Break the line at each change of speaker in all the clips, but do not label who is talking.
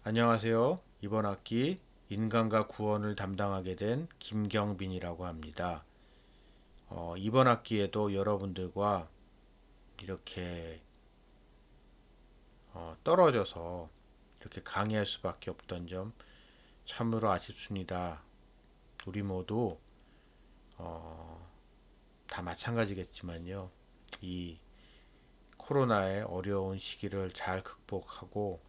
안녕하세요. 이번 학기 인간과 구원을 담당하게 된 김경빈이라고 합니다. 이번 학기에도 여러분들과 이렇게 떨어져서 이렇게 강의할 수밖에 없던 점 참으로 아쉽습니다. 우리 모두 다 마찬가지겠지만요. 이 코로나의 어려운 시기를 잘 극복하고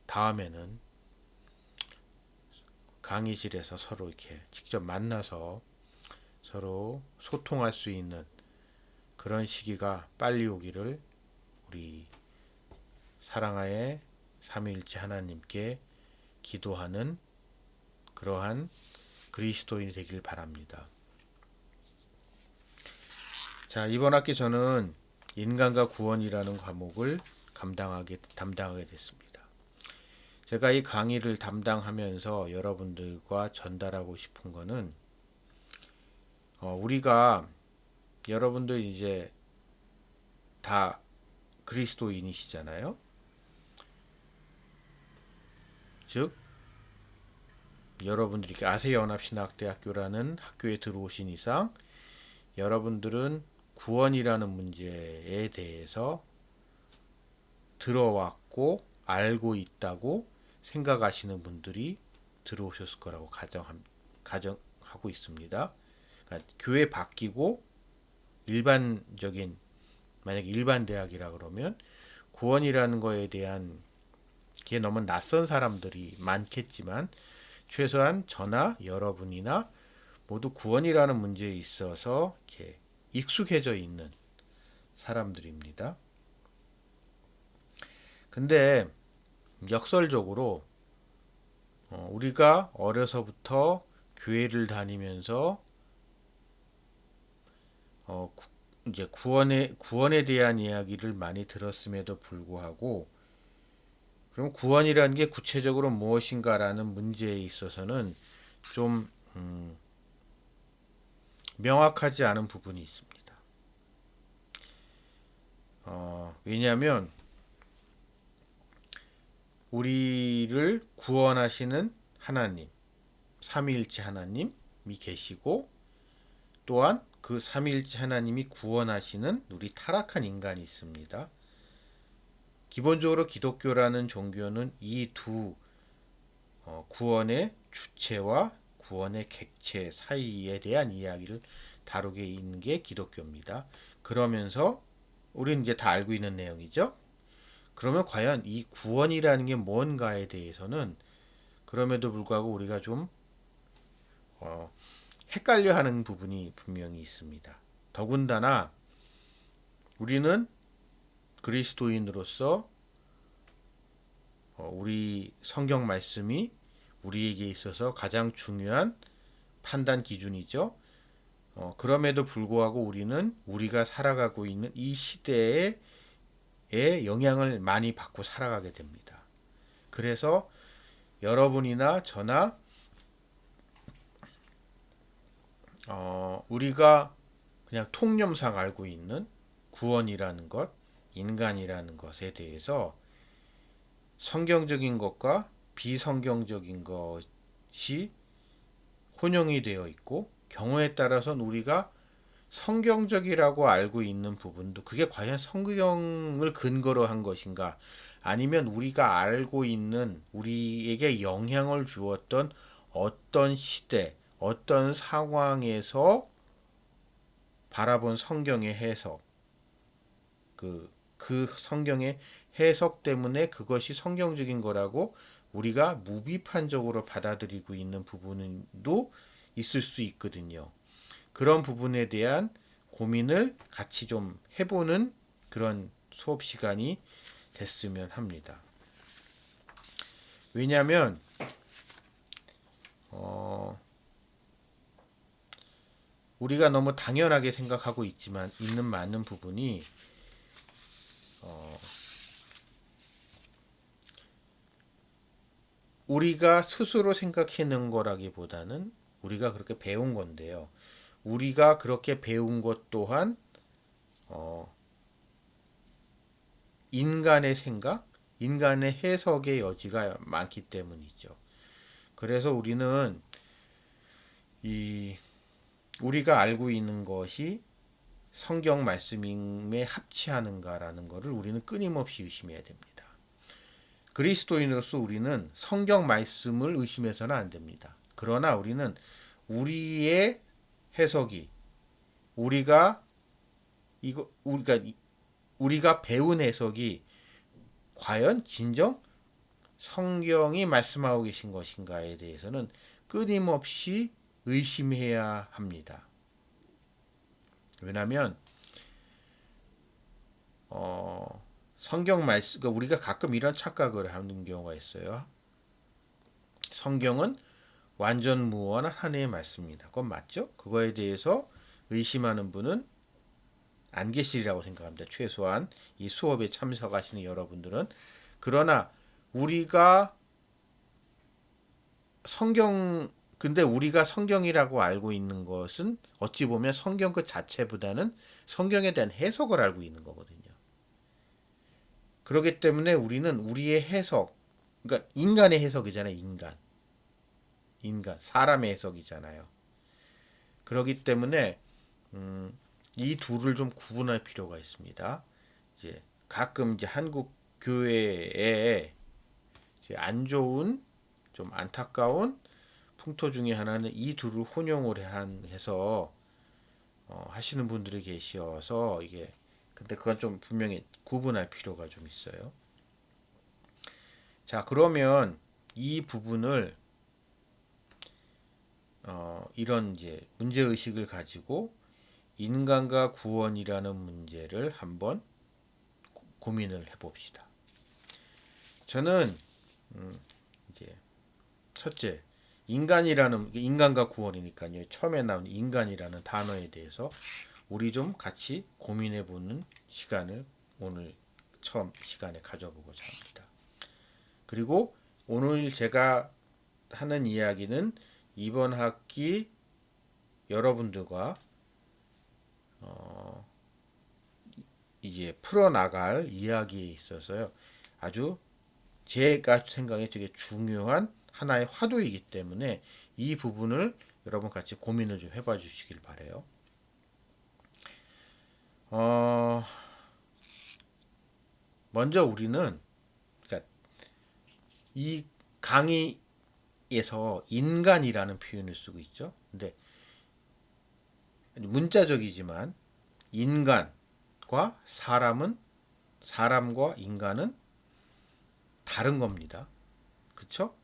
다음에는 강의실에서 서로 이렇게 직접 만나서 서로 소통할 수 있는 그런 시기가 빨리 오기를 우리 사랑하의 삼위일체 하나님께 기도하는 그러한 그리스도인이 되길 바랍니다. 자, 이번 학기 저는 인간과 구원이라는 과목을 담당하게 됐습니다. 제가 이 강의를 담당하면서 여러분들과 전달하고 싶은 거는 우리가 여러분들 이제 다 그리스도인이시잖아요. 즉 여러분들이 아세연합신학대학교라는 학교에 들어오신 이상 여러분들은 구원이라는 문제에 대해서 들어왔고 알고 있다고 생각하시는 분들이 들어오셨을 거라고 가정하고 있습니다. 그러니까 교회 바뀌고 일반적인 만약에 일반 대학이라 그러면 구원이라는 거에 대한 게 너무 낯선 사람들이 많겠지만 최소한 저나 여러분이나 모두 구원이라는 문제에 있어서 이렇게 익숙해져 있는 사람들입니다. 근데 역설적으로 우리가 어려서부터 교회를 다니면서 이제 구원에 대한 이야기를 많이 들었음에도 불구하고 그럼 구원이라는 게 구체적으로 무엇인가라는 문제에 있어서는 좀 명확하지 않은 부분이 있습니다. 왜냐하면 우리를 구원하시는 하나님, 삼위일체 하나님이 계시고 또한 그 삼위일체 하나님이 구원하시는 우리 타락한 인간이 있습니다. 기본적으로 기독교라는 종교는 이 두 구원의 주체와 구원의 객체 사이에 대한 이야기를 다루게 있는 게 기독교입니다. 그러면서 우리는 이제 다 알고 있는 내용이죠. 그러면 과연 이 구원이라는 게 뭔가에 대해서는 그럼에도 불구하고 우리가 좀 헷갈려하는 부분이 분명히 있습니다. 더군다나 우리는 그리스도인으로서 우리 성경 말씀이 우리에게 있어서 가장 중요한 판단 기준이죠. 그럼에도 불구하고 우리는 우리가 살아가고 있는 이 시대에 영향을 많이 받고 살아가게 됩니다. 그래서 여러분이나 저나 우리가 그냥 통념상 알고 있는 구원이라는 것, 인간이라는 것에 대해서 성경적인 것과 비성경적인 것이 혼용이 되어 있고 경우에 따라서는 우리가 성경적이라고 알고 있는 부분도 그게 과연 성경을 근거로 한 것인가 아니면 우리가 알고 있는 우리에게 영향을 주었던 어떤 시대, 어떤 상황에서 바라본 성경의 해석, 그 성경의 해석 때문에 그것이 성경적인 거라고 우리가 무비판적으로 받아들이고 있는 부분도 있을 수 있거든요. 그런 부분에 대한 고민을 같이 좀 해보는 그런 수업 시간이 됐으면 합니다. 왜냐하면 우리가 너무 당연하게 생각하고 있는 많은 부분이 우리가 스스로 생각해낸 거라기보다는 우리가 그렇게 배운 건데요. 우리가 그렇게 배운 것 또한 인간의 생각, 인간의 해석의 여지가 많기 때문이죠. 그래서 우리는 이 우리가 알고 있는 것이 성경 말씀에 합치하는가라는 것을 우리는 끊임없이 의심해야 됩니다. 그리스도인으로서 우리는 성경 말씀을 의심해서는 안 됩니다. 그러나 우리는 우리의 해석이 우리가 배운 해석이 과연 진정 성경이 말씀하고 계신 것인가에 대해서는 끊임없이 의심해야 합니다. 왜냐하면 성경 말씀, 그러니까 우리가 가끔 이런 착각을 하는 경우가 있어요. 성경은 완전 무언한 하나님의 말씀입니다. 그건 맞죠? 그거에 대해서 의심하는 분은 안 계시리라고 생각합니다. 최소한 이 수업에 참석하시는 여러분들은. 그러나 우리가 근데 우리가 성경이라고 알고 있는 것은 어찌 보면 성경 그 자체보다는 성경에 대한 해석을 알고 있는 거거든요. 그렇기 때문에 우리는 우리의 해석, 그러니까 인간의 해석이잖아요. 인간, 사람의 해석이잖아요. 그렇기 때문에 이 둘을 좀 구분할 필요가 있습니다. 이제 가끔 이제 한국 교회에 이제 안 좋은, 좀 안타까운 풍토 중에 하나는 이 둘을 혼용을 해서 하시는 분들이 계셔서 이게, 근데 그건 좀 분명히 구분할 필요가 좀 있어요. 자, 그러면 이 부분을 이런 이제 문제 의식을 가지고 인간과 구원이라는 문제를 한번 고민을 해봅시다. 저는 이제 첫째, 인간과 구원이니까요. 처음에 나온 인간이라는 단어에 대해서 우리 좀 같이 고민해보는 시간을 오늘 처음 시간에 가져보고자 합니다. 그리고 오늘 제가 하는 이야기는 이번 학기 여러분들과 이제 풀어나갈 이야기에 있어서요. 아주 제가 생각에 되게 중요한 하나의 화두이기 때문에 이 부분을 여러분 같이 고민을 좀 해봐 주시길 바래요. 먼저 우리는, 그러니까 이 강의에서 인간이라는 표현을 쓰고 있죠. 근데 문자적이지만 인간과 사람과 인간은 다른 겁니다. 그쵸?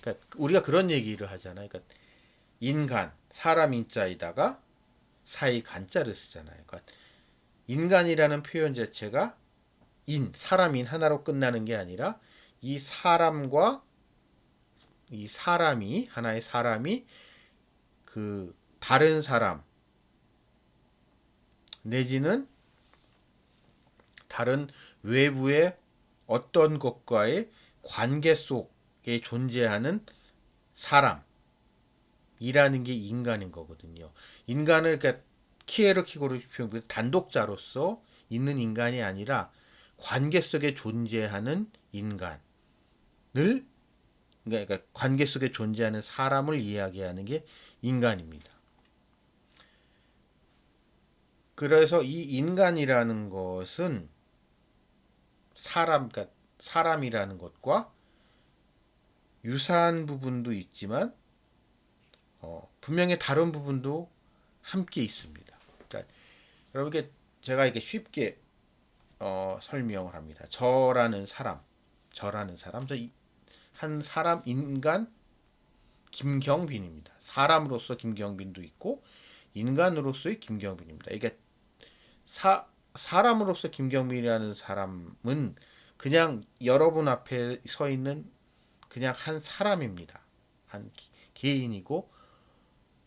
그러니까 우리가 그런 얘기를 하잖아요. 그러니까 인간, 사람 인자에다가 사이 간자를 쓰잖아요. 그러니까 인간이라는 표현 자체가 사람인 하나로 끝나는 게 아니라 이 사람이 하나의 사람이 그 다른 사람 내지는 다른 외부의 어떤 것과의 관계 속에 존재하는 사람이라는 게 인간인 거거든요. 인간을 그러니까 키에르키고르 표현 단독자로서 있는 인간이 아니라 관계 속에 존재하는 인간을, 그러니까 관계 속에 존재하는 사람을 이야기하는 게 인간입니다. 그래서 이 인간이라는 것은 그러니까 사람이라는 것과 유사한 부분도 있지만 분명히 다른 부분도 함께 있습니다. 그러니까 여러분께 제가 이렇게 쉽게 설명을 합니다. 저라는 사람, 한 사람 인간 김경빈입니다. 사람으로서 김경빈도 있고 인간으로서의 김경빈입니다. 이게 사람으로서 김경빈이라는 사람은 그냥 여러분 앞에 서 있는 그냥 한 사람입니다. 한 개인이고,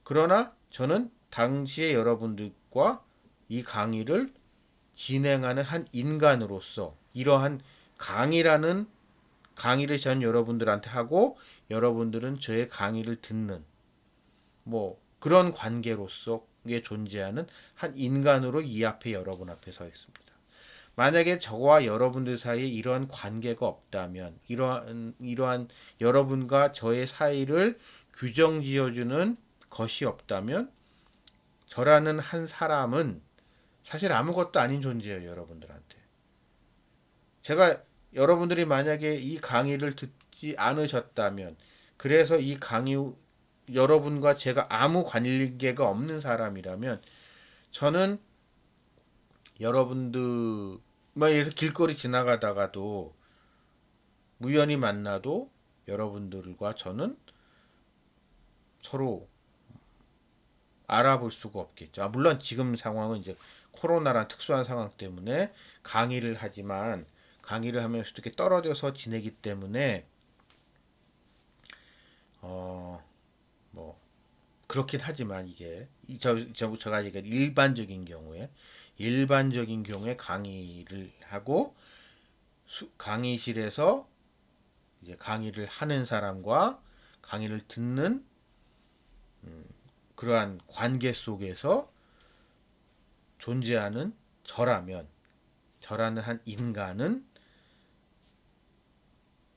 그러나 저는 당시에 여러분들과 이 강의를 진행하는 한 인간으로서 이러한 강의를 전 여러분들한테 하고 여러분들은 저의 강의를 듣는 뭐 그런 관계로서의 존재하는 한 인간으로 이 앞에 여러분 앞에 서 있습니다. 만약에 저와 여러분들 사이에 이러한 관계가 없다면, 이러한 여러분과 저의 사이를 규정 지어주는 것이 없다면, 저라는 한 사람은 사실 아무것도 아닌 존재예요, 여러분들한테. 제가 여러분들이 만약에 이 강의를 듣지 않으셨다면, 그래서 이 강의 여러분과 제가 아무 관계가 없는 사람이라면, 저는 여러분들 막 이렇게 길거리 지나가다가도 우연히 만나도 여러분들과 저는 서로 알아볼 수가 없겠죠. 물론 지금 상황은 이제 코로나란 특수한 상황 때문에 강의를 하지만 강의를 하면서 이렇게 떨어져서 지내기 때문에 뭐 그렇긴 하지만 이게 제가 얘기한 일반적인 경우에 강의를 하고 강의실에서 이제 강의를 하는 사람과 강의를 듣는 그러한 관계 속에서 존재하는 저라는 한 인간은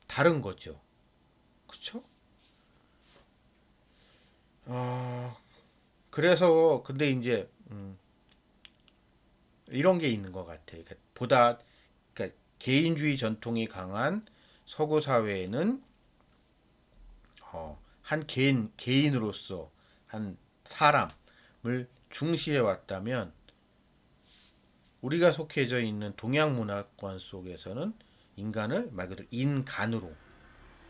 다른 거죠. 그렇죠? 그래서 근데 이제 이런 게 있는 것 같아요. 그러니까 개인주의 전통이 강한 서구 사회에는 한 개인으로서 한 사람을 중시해 왔다면 우리가 속해져 있는 동양 문화권 속에서는 인간을 말 그대로 인간으로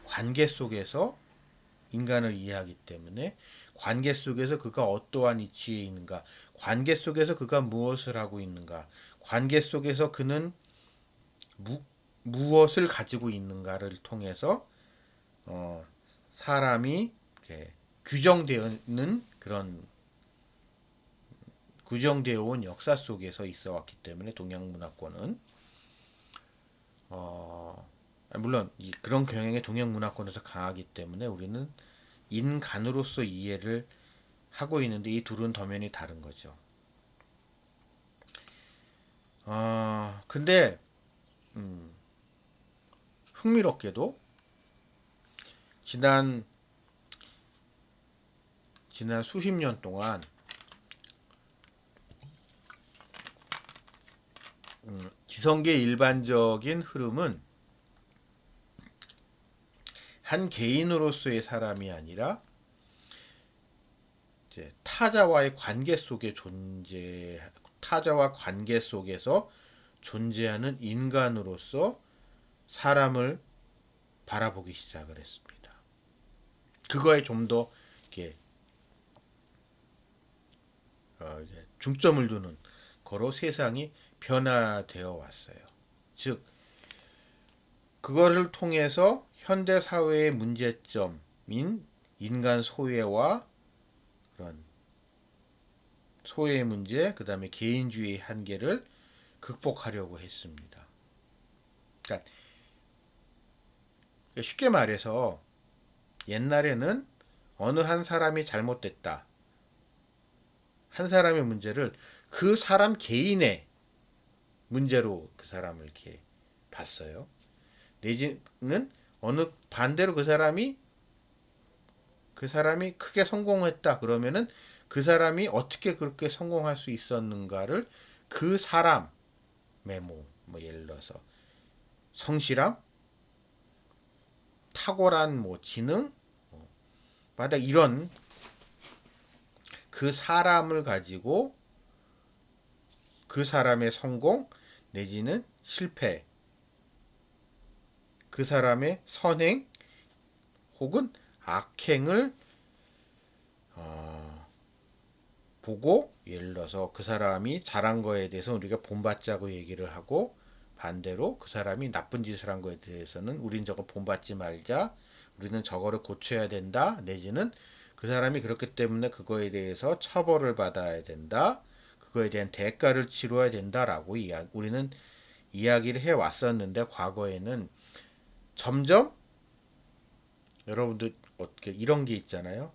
관계 속에서 인간을 이해하기 때문에 관계 속에서 그가 어떠한 위치에 있는가, 관계 속에서 그가 무엇을 하고 있는가, 관계 속에서 그는 무엇을 가지고 있는가를 통해서 사람이 이렇게 규정되는 그런 규정되어 온 역사 속에서 있어 왔기 때문에 동양 문화권은 물론 그런 경향이 동양 문화권에서 강하기 때문에 우리는 인간으로서 이해를 하고 있는데 이 둘은 더면이 다른 거죠. 근데 흥미롭게도 지난 수십 년 동안 기성계의 일반적인 흐름은 한 개인으로서의 사람이 아니라 이제 타자와 관계 속에서 존재하는 인간으로서 사람을 바라보기 시작을 했습니다. 그거에 좀 더 이렇게 중점을 두는 거로 세상이 변화되어 왔어요. 즉 그거를 통해서 현대 사회의 문제점인 인간 소외와 그런 소외의 문제, 그 다음에 개인주의의 한계를 극복하려고 했습니다. 그러니까 쉽게 말해서 옛날에는 어느 한 사람이 잘못됐다. 한 사람의 문제를 그 사람 개인의 문제로 그 사람을 이렇게 봤어요. 내지는 어느 반대로 그 사람이 크게 성공했다 그러면은 그 사람이 어떻게 그렇게 성공할 수 있었는가를 그 사람의 뭐 예를 들어서 성실함, 탁월한 지능, 마다 이런 그 사람을 가지고 그 사람의 성공 내지는 실패, 그 사람의 선행 혹은 악행을 보고 예를 들어서 그 사람이 잘한 거에 대해서 우리가 본받자고 얘기를 하고 반대로 그 사람이 나쁜 짓을 한 거에 대해서는 우린 저거 본받지 말자. 우리는 저거를 고쳐야 된다. 내지는 그 사람이 그렇기 때문에 그거에 대해서 처벌을 받아야 된다. 그거에 대한 대가를 치러야 된다라고 우리는 이야기를 해 왔었는데 과거에는 점점 여러분들 어떻게 이런 게 있잖아요.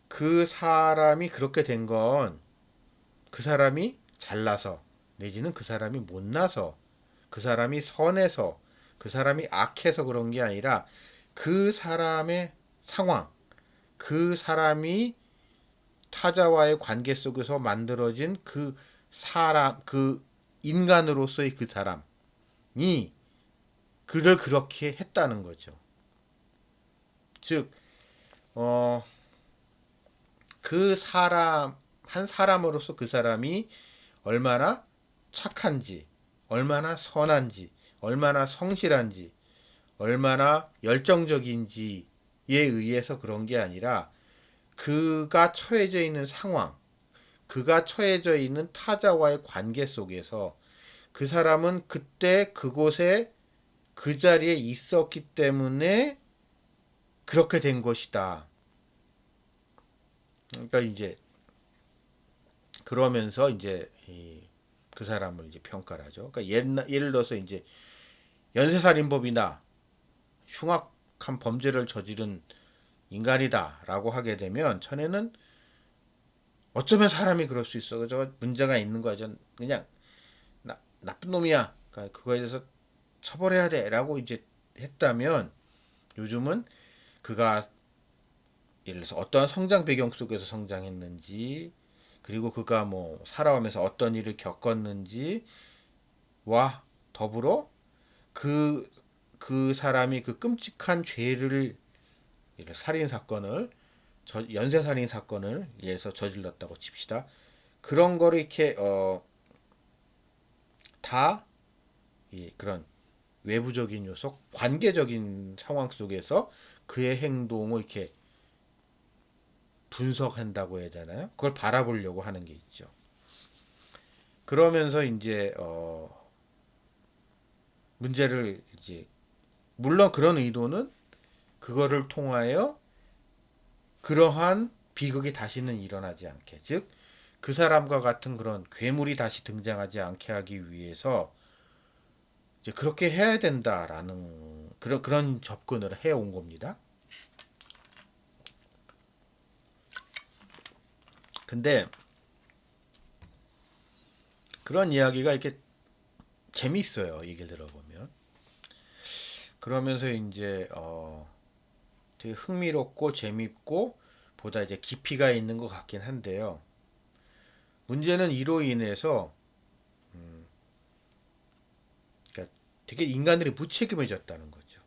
그 사람이 그렇게 된 건 그 사람이 잘나서 내지는 그 사람이 못나서, 그 사람이 선해서, 그 사람이 악해서 그런 게 아니라 그 사람의 상황, 그 사람이 타자와의 관계 속에서 만들어진 그 사람, 그 인간으로서의 그 사람이 그를 그렇게 했다는 거죠. 즉, 어, 그 사람, 한 사람으로서 그 사람이 얼마나 착한지, 얼마나 선한지, 얼마나 성실한지, 얼마나 열정적인지에 의해서 그런 게 아니라 그가 처해져 있는 상황, 그가 처해져 있는 타자와의 관계 속에서 그 사람은 그때 그곳에 그 자리에 있었기 때문에 그렇게 된 것이다. 그러니까 이제 그러면서 이제 그 사람을 이제 평가를 하죠. 그러니까 예를 들어서 이제 연쇄살인범이나 흉악한 범죄를 저지른 인간이다라고 하게 되면 전에는 어쩌면 사람이 그럴 수 있어. 저 문제가 있는 거야. 전 그냥 나쁜 놈이야. 그러니까 그거에 대해서 처벌해야 돼라고 이제 했다면 요즘은 그가 예를 들어서 어떠한 성장 배경 속에서 성장했는지 그리고 그가 뭐 살아오면서 어떤 일을 겪었는지와 더불어 그, 그 사람이 그 끔찍한 죄를 살인 사건을 연쇄 살인 사건을 예를 들어서 저질렀다고 칩시다. 그런 거를 이렇게 다 그런 외부적인 요소, 관계적인 상황 속에서 그의 행동을 이렇게 분석한다고 해야 되나요? 그걸 바라보려고 하는 게 있죠. 그러면서 이제 문제를 이제 물론 그런 의도는 그거를 통하여 그러한 비극이 다시는 일어나지 않게, 즉 그 사람과 같은 그런 괴물이 다시 등장하지 않게 하기 위해서 이제 그렇게 해야 된다라는 그런 접근을 해온 겁니다. 근데 그런 이야기가 이렇게 재미있어요. 얘기를 들어보면. 그러면서 이제 되게 흥미롭고 재밌고 보다 이제 깊이가 있는 것 같긴 한데요. 문제는 이로 인해서 그러니까 되게 인간들이 무책임해졌다는 거죠.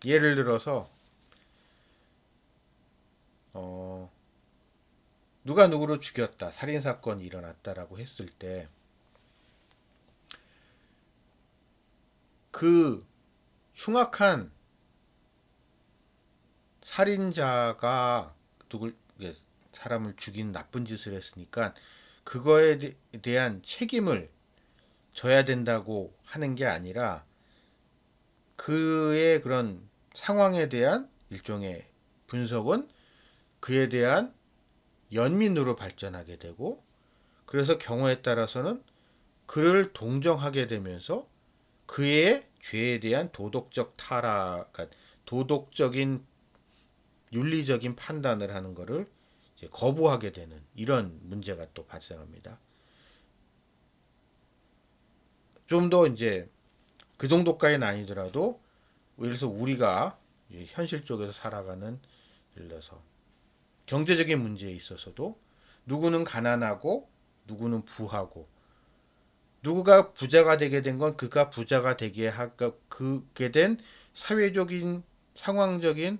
예를 들어서 어, 누가 누구를 죽였다, 살인 사건이 일어났다라고 했을 때 그 흉악한 살인자가 누굴 사람을 죽인 나쁜 짓을 했으니까 그거에 대한 책임을 져야 된다고 하는 게 아니라 그의 그런 상황에 대한 일종의 분석은 그에 대한 연민으로 발전하게 되고 그래서 경우에 따라서는 그를 동정하게 되면서 그의 죄에 대한 도덕적 타락, 그러니까 도덕적인 윤리적인 판단을 하는 것을 이제 거부하게 되는 이런 문제가 또 발생합니다. 좀 더 이제 그 정도까지는 아니더라도 예를 들어서 우리가 현실 쪽에서 살아가는 예를 들어서 경제적인 문제에 있어서도 누구는 가난하고 누구는 부하고 누구가 부자가 되게 된 건 그가 부자가 되게 그게 된 사회적인 상황적인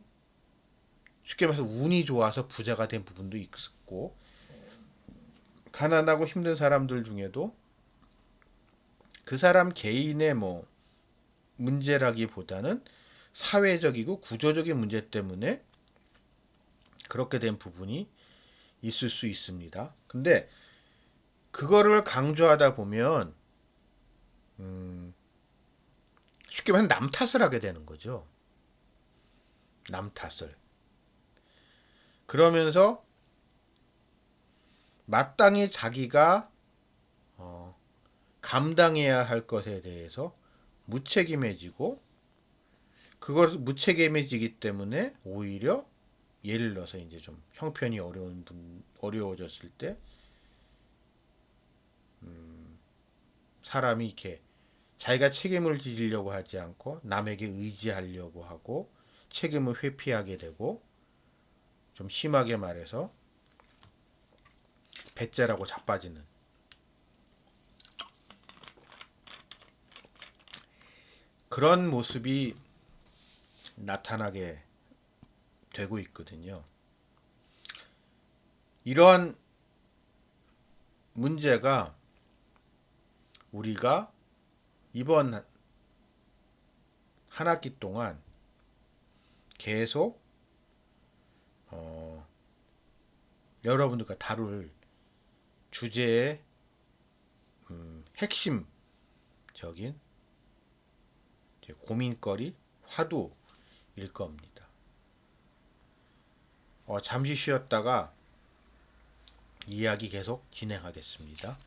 쉽게 말해서 운이 좋아서 부자가 된 부분도 있었고 가난하고 힘든 사람들 중에도 그 사람 개인의 뭐 문제라기보다는 사회적이고 구조적인 문제 때문에 그렇게 된 부분이 있을 수 있습니다. 근데 그거를 강조하다 보면 쉽게 말하면 남 탓을 하게 되는 거죠. 남 탓을. 그러면서 마땅히 자기가 감당해야 할 것에 대해서 무책임해지고 그걸 무책임해지기 때문에 오히려 예를 들어서 이제 좀 형편이 어려워졌을 때 사람이 이렇게 자기가 책임을 지려고 하지 않고 남에게 의지하려고 하고 책임을 회피하게 되고, 좀 심하게 말해서 배째라고 자빠지는 그런 모습이 나타나게 되고 있거든요. 이러한 문제가 우리가 이번 한 학기 동안 계속 여러분들과 다룰 주제의 핵심적인 고민거리, 화두일 겁니다. 잠시 쉬었다가 이야기 계속 진행하겠습니다.